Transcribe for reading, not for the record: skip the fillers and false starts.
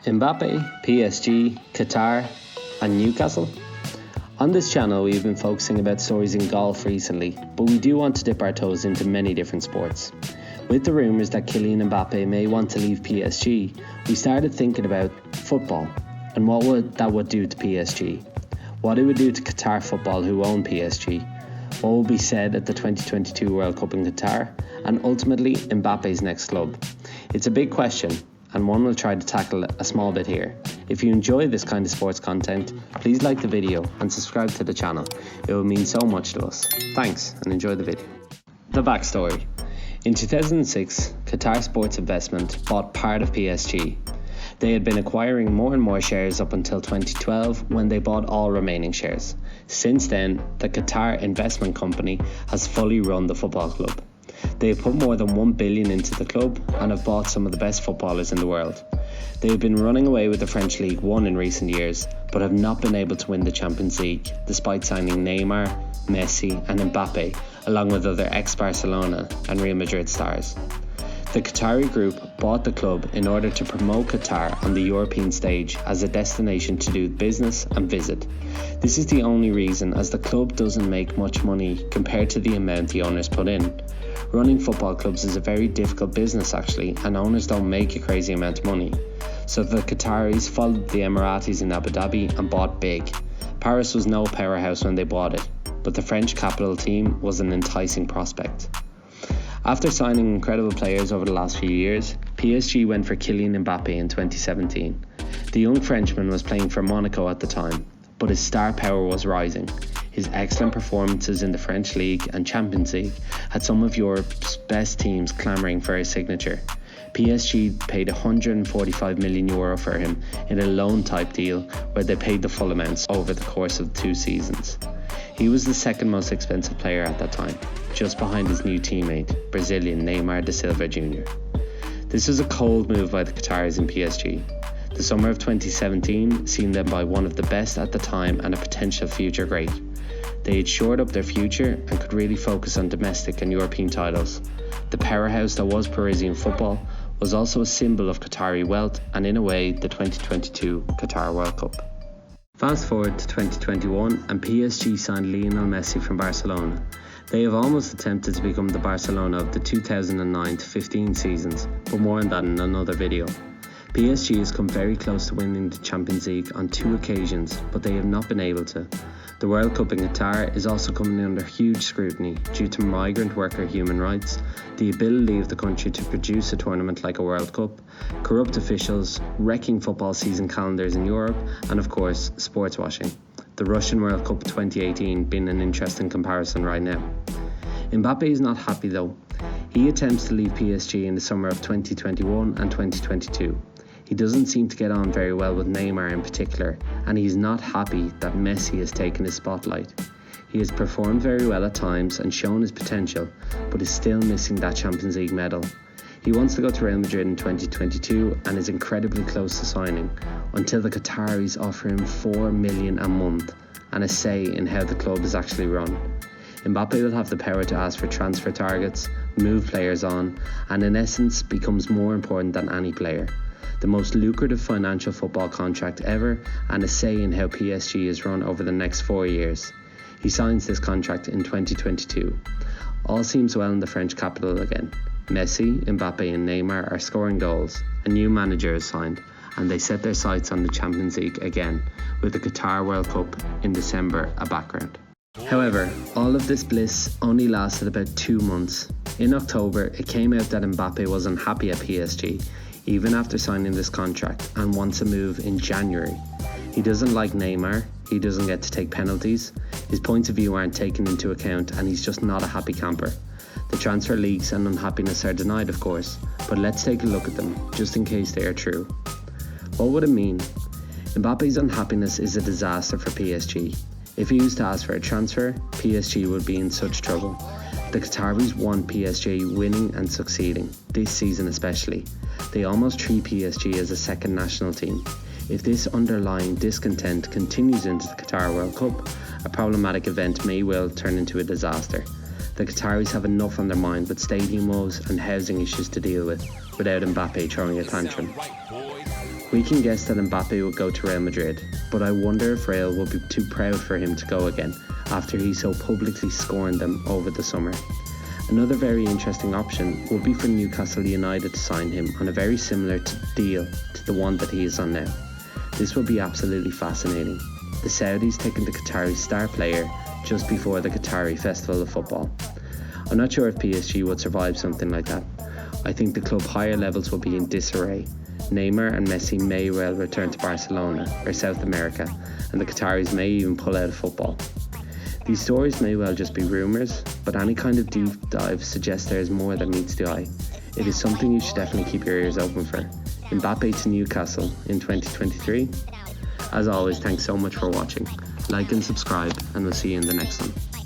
Mbappe, PSG, Qatar and Newcastle. On this channel we've been focusing about stories in golf recently, but we do want to dip our toes into many different sports. With the rumours that Kylian Mbappe may want to leave PSG, we started thinking about football and what that would do to PSG, what it would do to Qatar football who own PSG, what will be said at the 2022 World Cup in Qatar, and ultimately Mbappe's next club. It's a big question, and one we'll try to tackle a small bit here. If you enjoy this kind of sports content, please like the video and subscribe to the channel. It will mean so much to us. Thanks and enjoy the video. The backstory. In 2006, Qatar Sports Investment bought part of PSG. They had been acquiring more and more shares up until 2012 when they bought all remaining shares. Since then, the Qatar Investment Company has fully run the football club. They have put more than $1 billion into the club and have bought some of the best footballers in the world. They have been running away with the French League One in recent years, but have not been able to win the Champions League, despite signing Neymar, Messi and Mbappe, along with other ex-Barcelona and Real Madrid stars. The Qatari group bought the club in order to promote Qatar on the European stage as a destination to do business and visit. This is the only reason, as the club doesn't make much money compared to the amount the owners put in. Running football clubs is a very difficult business actually, and owners don't make a crazy amount of money. So the Qataris followed the Emiratis in Abu Dhabi and bought big. Paris was no powerhouse when they bought it, but the French capital team was an enticing prospect. After signing incredible players over the last few years, PSG went for Kylian Mbappe in 2017. The young Frenchman was playing for Monaco at the time, but his star power was rising. His excellent performances in the French League and Champions League had some of Europe's best teams clamouring for his signature. PSG paid €145 million for him in a loan type deal where they paid the full amounts over the course of 2 seasons. He was the second most expensive player at that time, just behind his new teammate, Brazilian Neymar da Silva Jr. This was a cold move by the Qataris in PSG. The summer of 2017 seen them by one of the best at the time and a potential future great. They had shored up their future and could really focus on domestic and European titles. The powerhouse that was Parisian football was also a symbol of Qatari wealth and in a way the 2022 Qatar World Cup. Fast forward to 2021 and PSG signed Lionel Messi from Barcelona. They have almost attempted to become the Barcelona of the 2009-15 seasons, but more on that in another video. PSG has come very close to winning the Champions League on 2 occasions, but they have not been able to. The World Cup in Qatar is also coming under huge scrutiny due to migrant worker human rights, the ability of the country to produce a tournament like a World Cup, corrupt officials, wrecking football season calendars in Europe, and of course, sports washing. The Russian World Cup 2018 being an interesting comparison right now. Mbappe is not happy though. He attempts to leave PSG in the summer of 2021 and 2022. He doesn't seem to get on very well with Neymar in particular, and he's not happy that Messi has taken his spotlight. He has performed very well at times and shown his potential, but is still missing that Champions League medal. He wants to go to Real Madrid in 2022 and is incredibly close to signing, until the Qataris offer him $4 million a month and a say in how the club is actually run. Mbappe will have the power to ask for transfer targets, move players on, and in essence becomes more important than any player. The most lucrative financial football contract ever and a say in how PSG is run over the next 4 years. He signs this contract in 2022. All seems well in the French capital again. Messi, Mbappe and Neymar are scoring goals, a new manager is signed, and they set their sights on the Champions League again, with the Qatar World Cup in December a background. However, all of this bliss only lasted about 2 months. In October, it came out that Mbappe was unhappy at PSG, even after signing this contract, and wants a move in January. He doesn't like Neymar, he doesn't get to take penalties, his points of view aren't taken into account, and he's just not a happy camper. The transfer leaks and unhappiness are denied of course, but let's take a look at them, just in case they are true. What would it mean? Mbappe's unhappiness is a disaster for PSG. If he used to ask for a transfer, PSG would be in such trouble. The Qataris want PSG winning and succeeding, this season especially. They almost treat PSG as a second national team. If this underlying discontent continues into the Qatar World Cup, a problematic event may well turn into a disaster. The Qataris have enough on their mind with stadium woes and housing issues to deal with, without Mbappe throwing a tantrum. We can guess that Mbappe will go to Real Madrid, but I wonder if Real will be too proud for him to go again after he so publicly scorned them over the summer. Another very interesting option would be for Newcastle United to sign him on a very similar deal to the one that he is on now. This will be absolutely fascinating. The Saudis taking the Qatari star player just before the Qatari Festival of Football. I'm not sure if PSG would survive something like that. I think the club higher levels will be in disarray. Neymar and Messi may well return to Barcelona or South America, and the Qataris may even pull out of football. These stories may well just be rumours, but any kind of deep dive suggests there is more that meets the eye. It is something you should definitely keep your ears open for. Mbappe to Newcastle in 2023? As always, thanks so much for watching. Like and subscribe, and we'll see you in the next one.